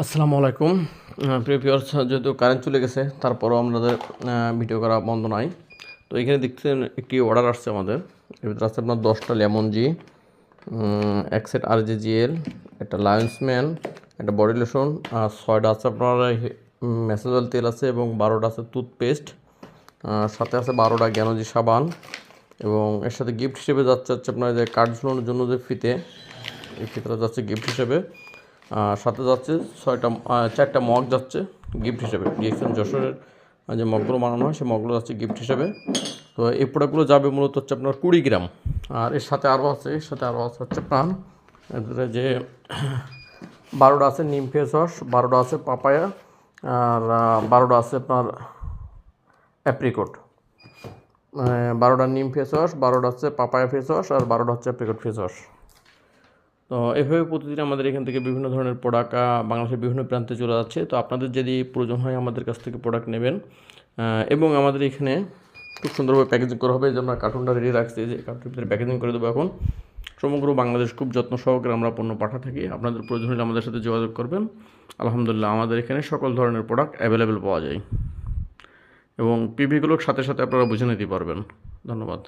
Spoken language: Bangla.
আসসালামু আলাইকুম প্রিয় ভিউয়ার্স, যেহেতু কারেন্ট চলে গেছে তারপরও আমাদের ভিডিও করা বন্ধ নাই। তো এখানে দেখছেন একটি অর্ডার আসছে আমাদের। এর ভিতরে আছে আপনার 10টা লেমন জি, এক সেট RJGL, একটা লায়ন্সম্যান, একটা বডি লোশন, আর 6টা আছে আপনার ম্যাসেজল তেল আছে এবং 12টা আছে টুথপেস্ট, সাথে আছে 12টা জ্ঞানজি সাবান এবং এর সাথে গিফট হিসেবে যাচ্ছে আপনার যে কার্ড ঝুলানোর জন্য যে ফিতে, এই ফিতেটা যাচ্ছে গিফট হিসেবে। সাথে যাচ্ছে 4টা মগ যাচ্ছে গিফট হিসেবে। ডিএক্সএন যশোরের যে মগগুলো বানানো হয় সেই মগগুলো যাচ্ছে গিফট হিসেবে। তো এই প্রোডাক্টগুলো যাবে মূলত হচ্ছে আপনার 20 গ্রাম। আর এর সাথে আরও আছে হচ্ছে আপনার এরপরে যে 12টা আছে নিম ফেস ওয়াশ, 12টা আছে পাপায়া, আর 12টা আছে আপনার অ্যাপ্রিকট। 12টা নিম ফেস ওয়াশ, 12টা হচ্ছে পাপায়া ফেস ওয়াশ, আর 12টা হচ্ছে অ্যাপ্রিকট ফেস ওয়াশ। তো এভাবে প্রতিদিন আমাদের এখান থেকে বিভিন্ন ধরনের প্রোডাক্ট বাংলাদেশের বিভিন্ন প্রান্তে চলে যাচ্ছে। তো আপনাদের যদি প্রয়োজন হয় আমাদের কাছ থেকে প্রোডাক্ট নেবেন, এবং আমাদের এখানে খুব সুন্দরভাবে প্যাকেজিং করা হবে। এই জন্য কার্টুনটা রেডি রাখছি, যে কার্টুনের ভিতরে প্যাকেজিং করে দেবো এখন। সমগ্র বাংলাদেশ খুব যত্ন সহকারে আমরা পণ্য পাঠা থাকি। আপনাদের প্রয়োজন হলে আমাদের সাথে যোগাযোগ করবেন। আলহামদুলিল্লাহ আমাদের এখানে সকল ধরনের প্রোডাক্ট অ্যাভেলেবেল পাওয়া যায় এবং পিভিগুলোর সাথে সাথে আপনারা বুঝে নিতে পারবেন। ধন্যবাদ।